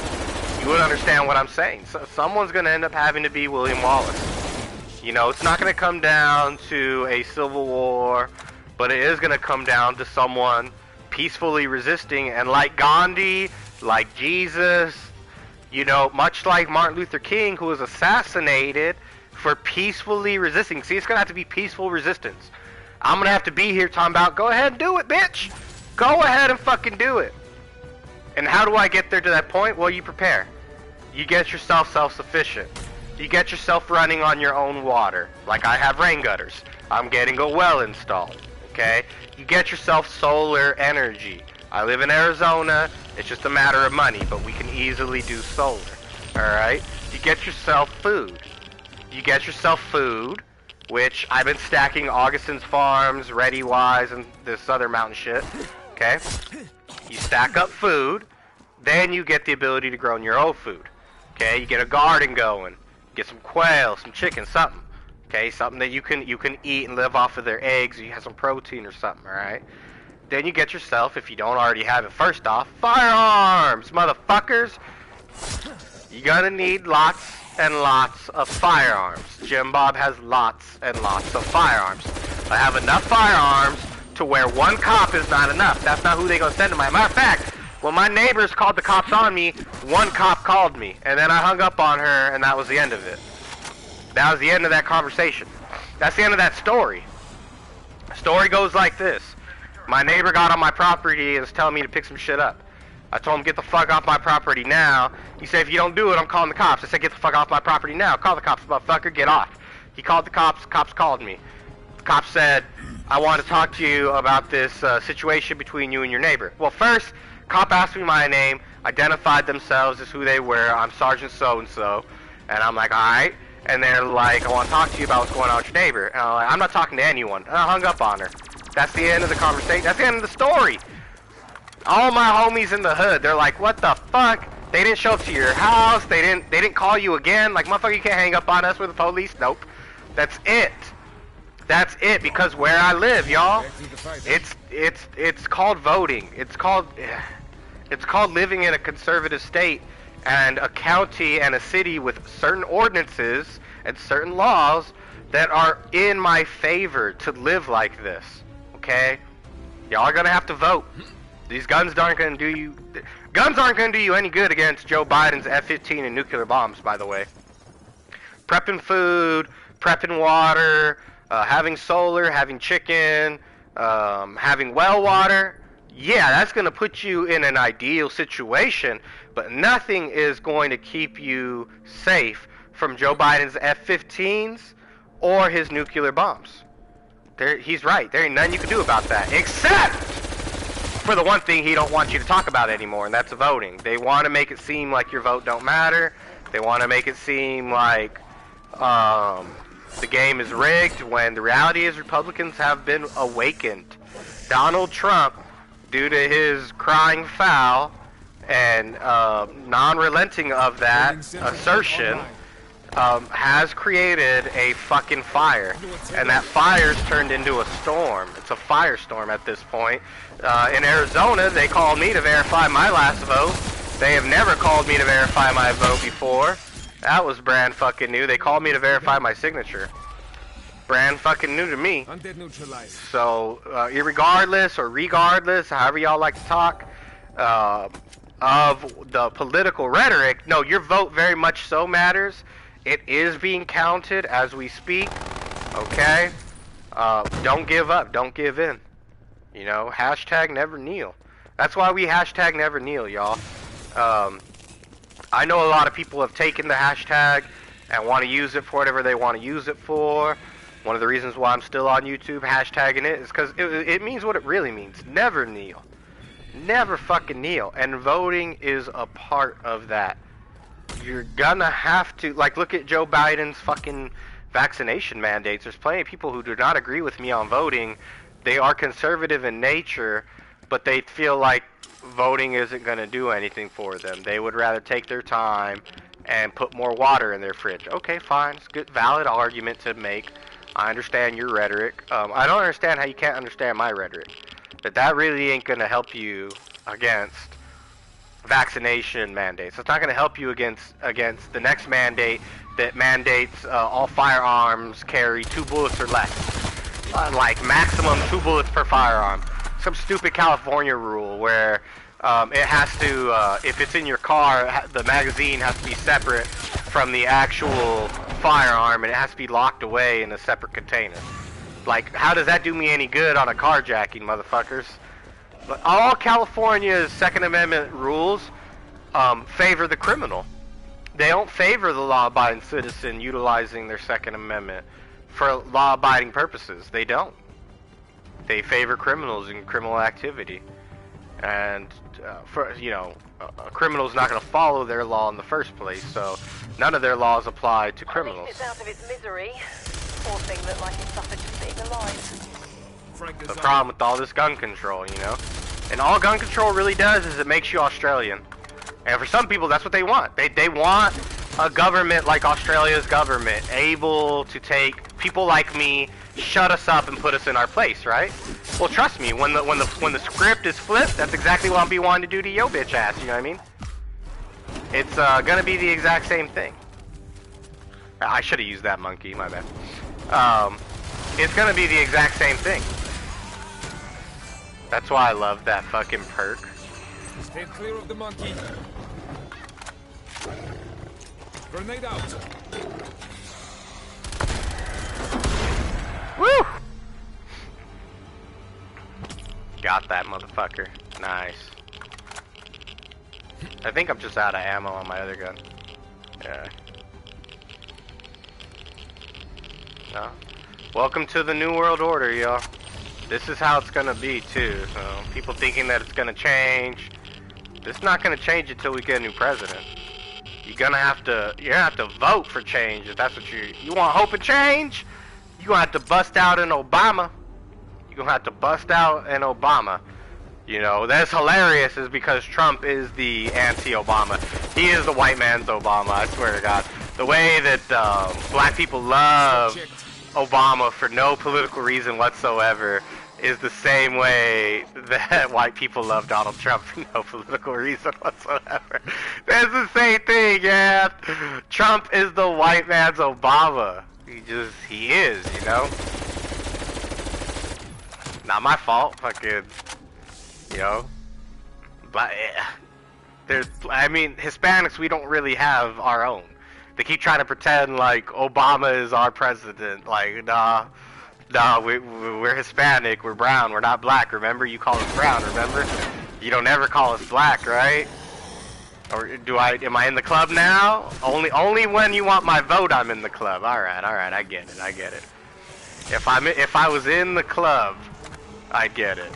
you would understand what I'm saying. So someone's going to end up having to be William Wallace. You know, it's not going to come down to a civil war, but it is going to come down to someone peacefully resisting. And like Gandhi, like Jesus, you know, much like Martin Luther King, who was assassinated for peacefully resisting. See, it's going to have to be peaceful resistance. I'm going to have to be here talking about, go ahead and do it, bitch. Go ahead and fucking do it. And how do I get there to that point? Well, you prepare. You get yourself self-sufficient. You get yourself running on your own water. Like I have rain gutters. I'm getting a well installed. Okay? You get yourself solar energy. I live in Arizona. It's just a matter of money, but we can easily do solar. Alright? You get yourself food. You get yourself food, which I've been stacking Augustin's Farms, Ready Wise, and this other mountain shit. Okay? You stack up food, then you get the ability to grow your own food. Okay? You get a garden going. Get some quail, some chicken, something. Okay? Something that you can eat and live off of their eggs, or you have some protein or something, alright? Then you get yourself, if you don't already have it first off, firearms, motherfuckers! You're gonna need lots and lots of firearms. Jim Bob has lots and lots of firearms. I have enough firearms to where one cop is not enough. That's not who they're gonna send to my. Matter of fact, when my neighbors called the cops on me, one cop called me, and then I hung up on her, and that was the end of it. That was the end of that conversation. That's the end of that story. The story goes like this. My neighbor got on my property and was telling me to pick some shit up. I told him, get the fuck off my property now. He said, if you don't do it, I'm calling the cops. I said, get the fuck off my property now. Call the cops, motherfucker, get off. He called the cops. Cops called me. The cops said, I want to talk to you about this situation between you and your neighbor. Well, first, cop asked me my name, identified themselves as who they were. I'm Sergeant so-and-so. And I'm like, all right. And they're like, I want to talk to you about what's going on with your neighbor. And I'm like, I'm not talking to anyone. And I hung up on her. That's the end of the conversation. That's the end of the story. All my homies in the hood, they're like, what the fuck? They didn't show up to your house. They didn't call you again. Like, motherfucker, you can't hang up on us with the police. Nope. That's it. That's it, because where I live, y'all, it's called voting. It's called living in a conservative state and a county and a city with certain ordinances and certain laws that are in my favor to live like this. Okay? Y'all are gonna have to vote. These guns aren't gonna do you. Guns aren't gonna do you any good against Joe Biden's F-15 and nuclear bombs, by the way. Prepping food, prepping water, having solar, having chicken, having well water. Yeah, that's gonna put you in an ideal situation, but nothing is going to keep you safe from Joe Biden's F-15s or his nuclear bombs. He's right. There ain't nothing you can do about that, except for the one thing he don't want you to talk about anymore, and that's voting. They want to make it seem like your vote don't matter. They want to make it seem like the game is rigged, when the reality is Republicans have been awakened. Donald Trump, due to his crying foul and non-relenting of that assertion, has created a fucking fire, and that fire's turned into a storm. It's a firestorm at this point. In Arizona, they called me to verify my last vote. They have never called me to verify my vote before. That was brand fucking new. They called me to verify my signature. brand fucking new to me. Undead neutralized. So, irregardless or regardless, however y'all like to talk, of the political rhetoric, no, your vote very much so matters. It is being counted as we speak, okay? Don't give up, don't give in. You know, hashtag never kneel. That's why we hashtag never kneel, y'all. I know a lot of people have taken the hashtag and want to use it for whatever they want to use it for. One of the reasons why I'm still on YouTube hashtagging it is because it means what it really means. Never kneel. Never fucking kneel. And voting is a part of that. You're gonna have to, like, look at Joe Biden's fucking vaccination mandates. There's plenty of people who do not agree with me on voting. They are conservative in nature, but they feel like voting isn't gonna do anything for them. They would rather take their time and put more water in their fridge. Okay, fine. It's a good, valid argument to make. I understand your rhetoric. I don't understand how you can't understand my rhetoric. But that really ain't gonna help you against vaccination mandates. It's not gonna help you against the next mandate that mandates all firearms carry 2 bullets or less. Like maximum 2 bullets per firearm. Some stupid California rule where it has to, if it's in your car, the magazine has to be separate from the actual firearm, and it has to be locked away in a separate container. Like, how does that do me any good on a carjacking, motherfuckers? But all California's Second Amendment rules favor the criminal. They don't favor the law-abiding citizen utilizing their Second Amendment for law-abiding purposes. They don't. They favor criminals and criminal activity. And, a criminal's not going to follow their law in the first place, so none of their laws apply to criminals. At least it's out of its misery. Poor thing looked like it suffered just being alive. The problem with all this gun control, you know? And all gun control really does is it makes you Australian. And for some people, that's what they want. They want a government like Australia's government, able to take people like me, shut us up, and put us in our place, right? Well, trust me, when the script is flipped, that's exactly what I'll be wanting to do to yo bitch ass. You know what I mean? It's gonna be the exact same thing. I should have used that monkey. My bad. It's gonna be the exact same thing. That's why I love that fucking perk. Stay clear of the monkey. Grenade out. Woo! Got that motherfucker. Nice. I think I'm just out of ammo on my other gun. Yeah. No. Welcome to the New World Order, y'all. This is how it's gonna be too. So people thinking that it's gonna change. It's not gonna change until we get a new president. You're gonna have to vote for change if that's what you want. Hope and change. You're gonna have to bust out an Obama. You're gonna have to bust out an Obama. You know, that's hilarious is because Trump is the anti-Obama. He is the white man's Obama, I swear to God. The way that black people love Obama for no political reason whatsoever is the same way that white people love Donald Trump for no political reason whatsoever. That's the same thing, yeah. Trump is the white man's Obama. He is, you know? Not my fault, fucking, you know? But, Hispanics, we don't really have our own. They keep trying to pretend like Obama is our president. Like, nah, we're Hispanic, we're brown, we're not black, remember? You call us brown, remember? You don't ever call us black, right? Or am I in the club now? Only when you want my vote I'm in the club. Alright, I get it. If I was in the club, I get it.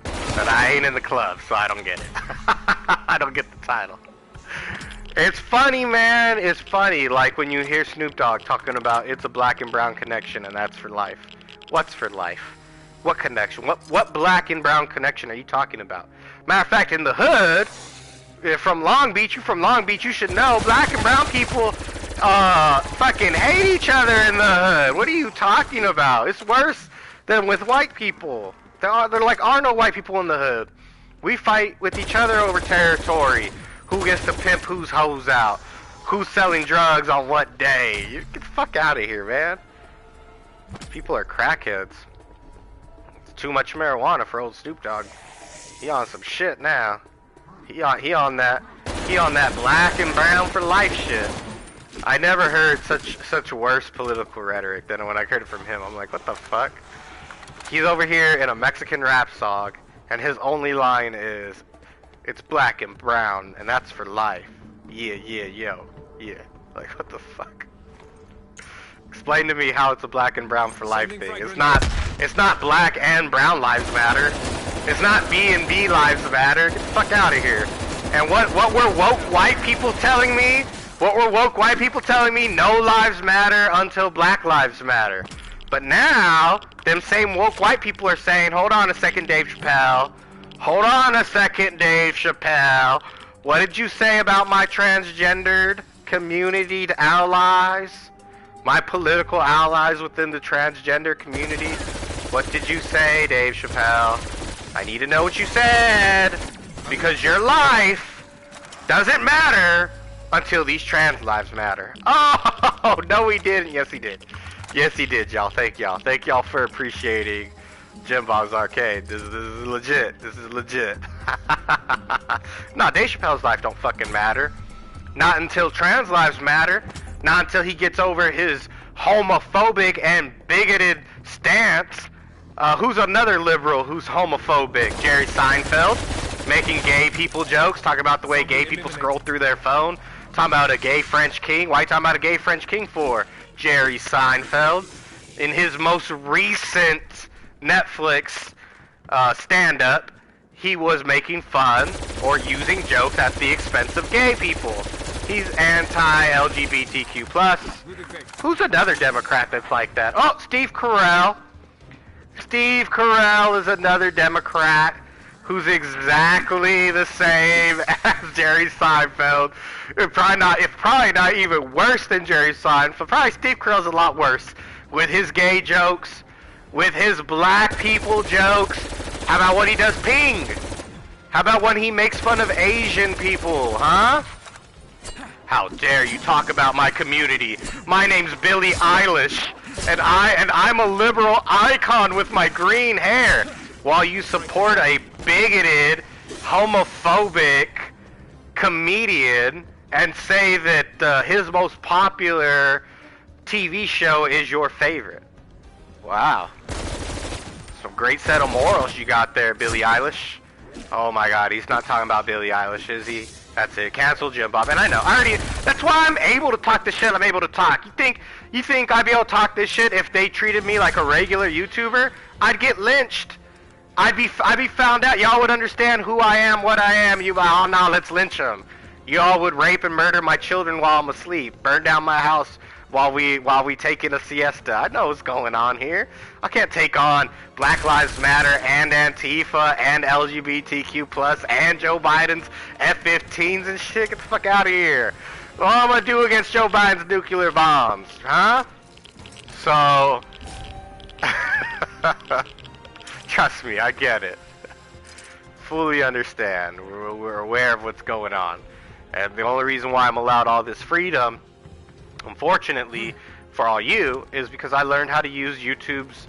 But I ain't in the club, so I don't get it. I don't get the title. It's funny, man. It's funny, like when you hear Snoop Dogg talking about it's a black and brown connection and that's for life. What's for life? What connection? What black and brown connection are you talking about? Matter of fact, in the hood, from Long Beach, you should know black and brown people fucking hate each other in the hood. What are you talking about? It's worse than with white people. There are no white people in the hood. We fight with each other over territory. Who gets to pimp whose hoes out? Who's selling drugs on what day? Get the fuck out of here, man. People are crackheads. It's too much marijuana for old Snoop Dogg. He on some shit now. He on that black and brown for life shit. I never heard such worse political rhetoric than when I heard it from him. I'm like, what the fuck? He's over here in a Mexican rap song, and his only line is, "It's black and brown, and that's for life." Yeah, yo, yeah. Like, what the fuck? Explain to me how it's a black and brown for life thing. It's not black and brown lives matter. It's not B and B lives matter. Get the fuck out of here. And what were woke white people telling me? What were woke white people telling me? No lives matter until black lives matter. But now, them same woke white people are saying, hold on a second, Dave Chappelle. Hold on a second, Dave Chappelle. What did you say about my transgendered community allies? My political allies within the transgender community? What did you say, Dave Chappelle? I need to know what you said. Because your life doesn't matter until these trans lives matter. Oh, no he didn't. Yes he did. Yes he did, y'all. Thank y'all. Thank y'all for appreciating JimBob'sArcade. This is legit. This is legit. No, Dave Chappelle's life don't fucking matter. Not until trans lives matter. Not until he gets over his homophobic and bigoted stance. Who's another liberal who's homophobic? Jerry Seinfeld, making gay people jokes, talking about the way gay people scroll through their phone, talking about a gay French king. Why are you talking about a gay French king for? Jerry Seinfeld, in his most recent Netflix stand-up, he was making fun or using jokes at the expense of gay people. He's anti-LGBTQ+. Who's another Democrat that's like that? Oh, Steve Carell. Steve Carell is another Democrat who's exactly the same as Jerry Seinfeld. It's probably not even worse than Jerry Seinfeld. Probably Steve Carell's a lot worse with his gay jokes, with his black people jokes. How about when he does Ping? How about when he makes fun of Asian people, huh? How dare you talk about my community? My name's Billie Eilish, and I'm a liberal icon with my green hair, while you support a bigoted, homophobic comedian and say that his most popular TV show is your favorite. Wow. Some great set of morals you got there, Billie Eilish. Oh my god, he's not talking about Billie Eilish, is he? That's it. Cancel JimBob. And I know. That's why I'm able to talk this shit. I'm able to talk. You think I'd be able to talk this shit if they treated me like a regular YouTuber? I'd get lynched. I'd be found out. Y'all would understand who I am, what I am. Oh no, let's lynch them. Y'all would rape and murder my children while I'm asleep. Burn down my house while we take in a siesta. I know what's going on here. I can't take on Black Lives Matter and Antifa and LGBTQ+ and Joe Biden's F-15s and shit. Get the fuck out of here. What am I gonna do against Joe Biden's nuclear bombs, huh? So, trust me, I get it. Fully understand. We're aware of what's going on. And the only reason why I'm allowed all this freedom, unfortunately, for all you, is because I learned how to use YouTube's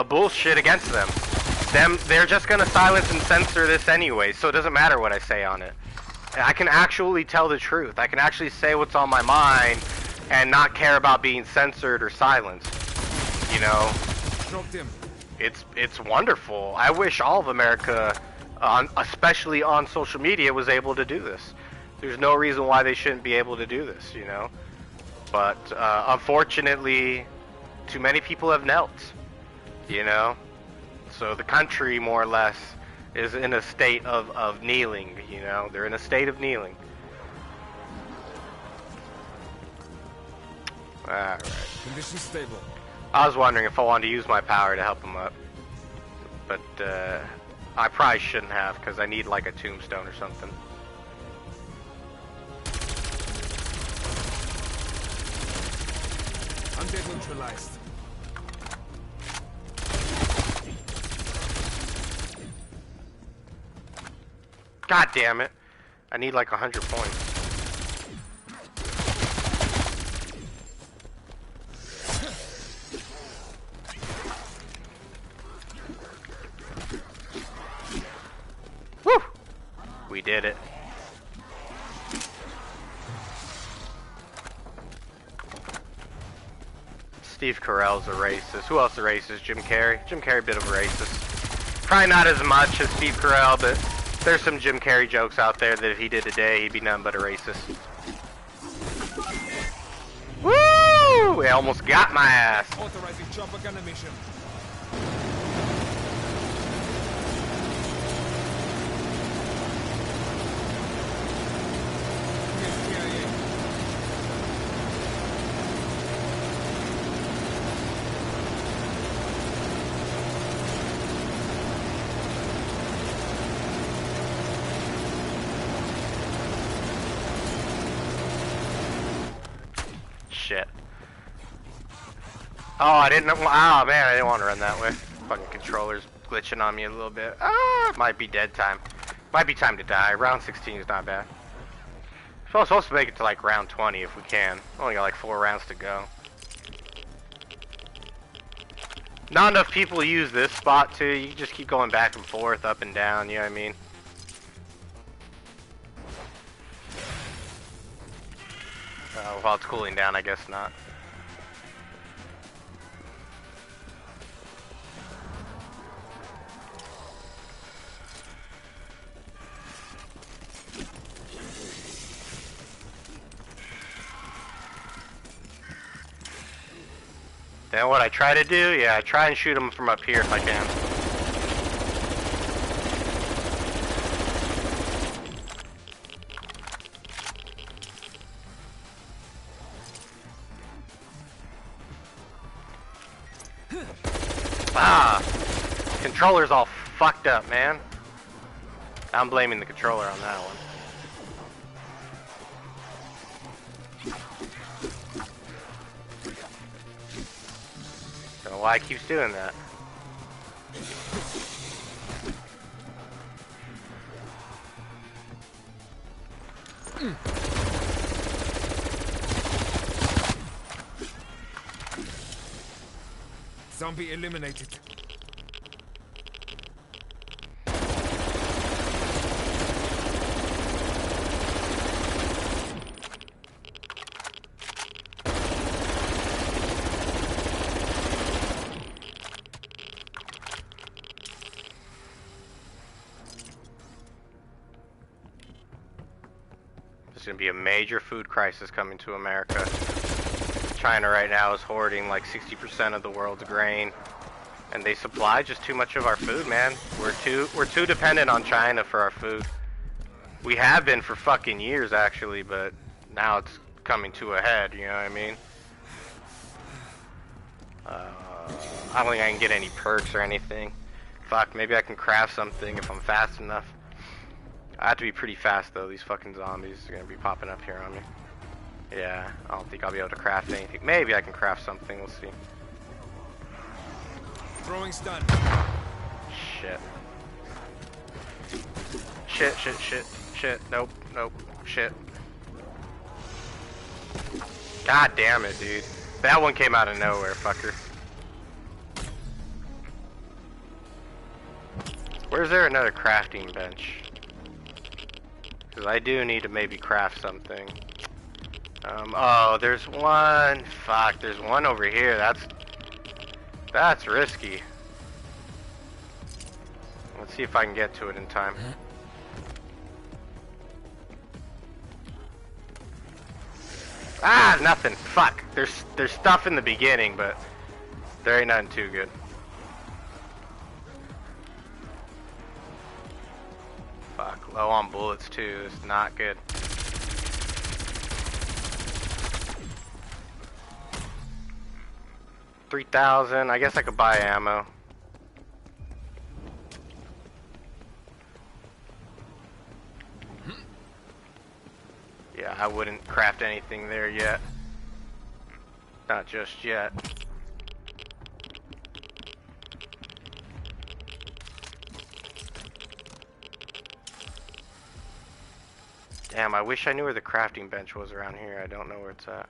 bullshit against them. They're just gonna silence and censor this anyway, so it doesn't matter what I say on it. And I can actually tell the truth. I can actually say what's on my mind and not care about being censored or silenced. You know, it's wonderful. I wish all of America, especially on social media, was able to do this. There's no reason why they shouldn't be able to do this, you know. But unfortunately, too many people have knelt, you know. So the country, more or less, is in a state of kneeling, you know. They're in a state of kneeling. Alright. Condition stable. I was wondering if I wanted to use my power to help them up. But I probably shouldn't have, because I need like a tombstone or something. Undead neutralized. God damn it. I need like 100 points. We did it. Steve Carell's a racist. Who else is a racist? Jim Carrey. Jim Carrey, bit of a racist. Probably not as much as Steve Carell, but there's some Jim Carrey jokes out there that if he did today, he'd be nothing but a racist. Woo! He almost got my ass. Authorizing chopper gun emission. Shit. Oh, I didn't know. Oh, man, I didn't want to run that way. Fucking controller's glitching on me a little bit. Ah, might be dead time. Might be time to die. Round 16 is not bad. So I'm supposed to make it to like round 20 if we can. Only got like 4 rounds to go. Not enough people use this spot too. You just keep going back and forth, up and down, you know what I mean? While it's cooling down, I guess not. Then what I try to do, yeah, I try and shoot them from up here if I can. Ah! Controller's all fucked up, man. I'm blaming the controller on that one. Don't know why it keeps doing that. Zombie eliminated. There's gonna be a major food crisis coming to America. China right now is hoarding like 60% of the world's grain, and they supply just too much of our food, man. We're too dependent on China for our food. We have been for fucking years, actually, but now it's coming to a head. You know what I mean? I don't think I can get any perks or anything. Fuck, maybe I can craft something if I'm fast enough. I have to be pretty fast though. These fucking zombies are gonna be popping up here on me. Yeah, I don't think I'll be able to craft anything. Maybe I can craft something, we'll see. Throwing stun. Shit. Shit, shit, shit, shit. Nope, nope, shit. God damn it, dude. That one came out of nowhere, fucker. Where's there another crafting bench? Because I do need to maybe craft something. Oh, there's one. Fuck, there's one over here. That's risky. Let's see if I can get to it in time. Ah, nothing. Fuck. There's stuff in the beginning, but there ain't nothing too good. Fuck, low on bullets too. It's not good. $3,000. I guess I could buy ammo. Yeah, I wouldn't craft anything there yet. Not just yet. Damn, I wish I knew where the crafting bench was around here. I don't know where it's at.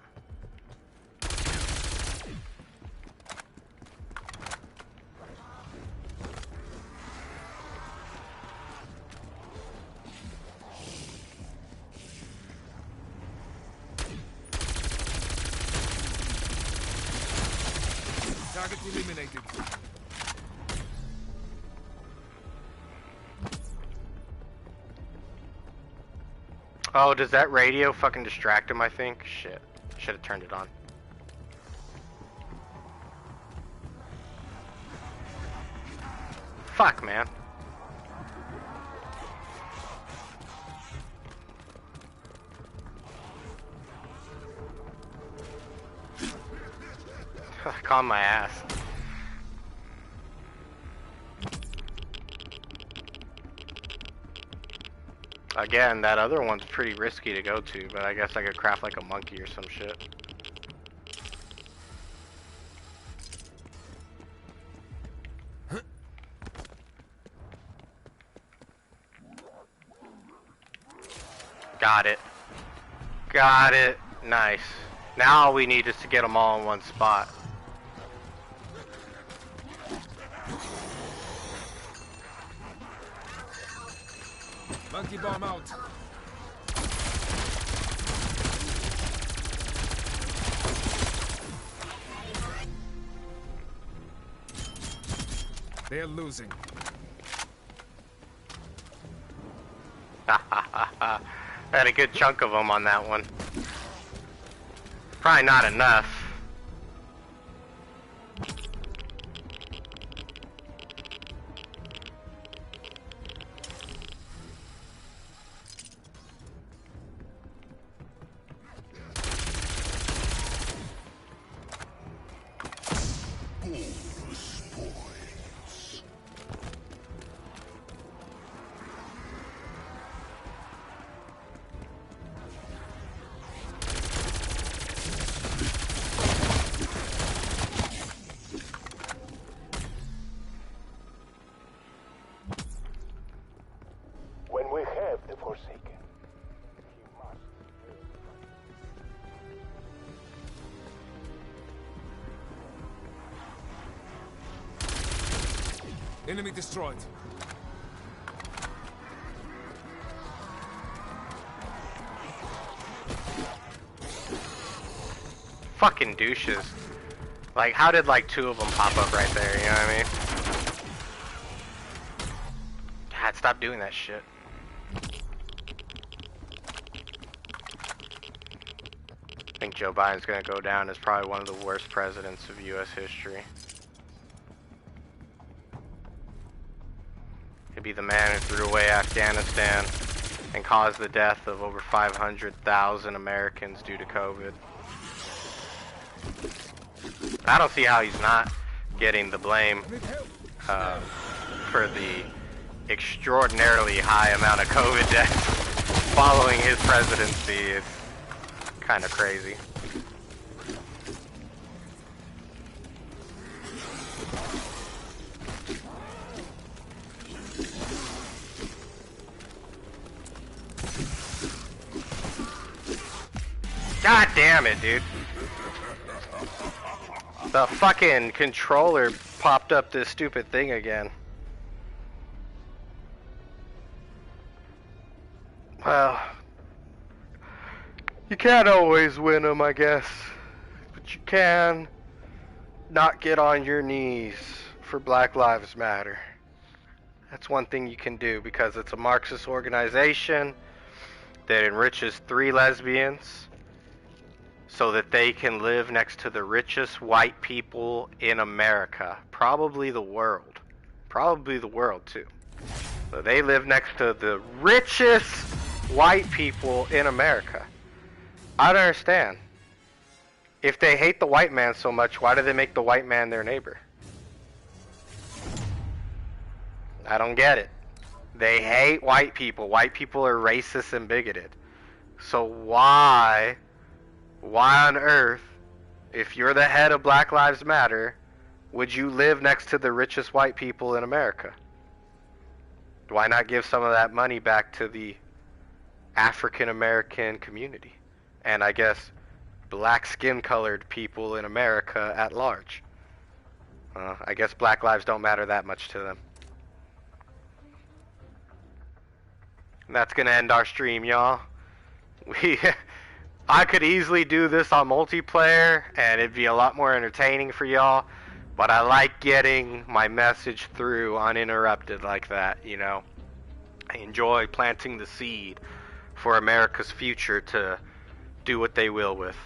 Target eliminated. Oh, does that radio fucking distract him, I think? Shit. Should have turned it on. Fuck, man. Calm my ass. Again, that other one's pretty risky to go to, but I guess I could craft like a monkey or some shit. Got it. Got it. Nice. Now all we need is to get them all in one spot. Monkey bomb out. They're losing. Had a good chunk of them on that one. Probably not enough. When we have the Forsaken, he must. Enemy destroyed. Fucking douches. Like, how did like two of them pop up right there, you know what I mean? God, stop doing that shit. I think Joe Biden's gonna go down as probably one of the worst presidents of US history. He'd be the man who threw away Afghanistan and caused the death of over 500,000 Americans due to COVID. I don't see how he's not getting the blame for the extraordinarily high amount of COVID deaths following his presidency. It's kind of crazy. God damn it, dude. The fucking controller popped up this stupid thing again. Well, you can't always win them, I guess. But you can not get on your knees for Black Lives Matter. That's one thing you can do, because it's a Marxist organization that enriches 3 lesbians so that they can live next to the richest white people in America. Probably the world. Probably the world, too. So they live next to the richest white people in America. I don't understand. If they hate the white man so much, why do they make the white man their neighbor? I don't get it. They hate white people. White people are racist and bigoted. So why on earth, if you're the head of Black Lives Matter, would you live next to the richest white people in America? Why not give some of that money back to the African American community? And I guess black skin colored people in America at large. I guess black lives don't matter that much to them. And that's gonna end our stream, y'all. I could easily do this on multiplayer and it'd be a lot more entertaining for y'all, But I like getting my message through uninterrupted like that, you know. I enjoy planting the seed for America's future to do what they will with.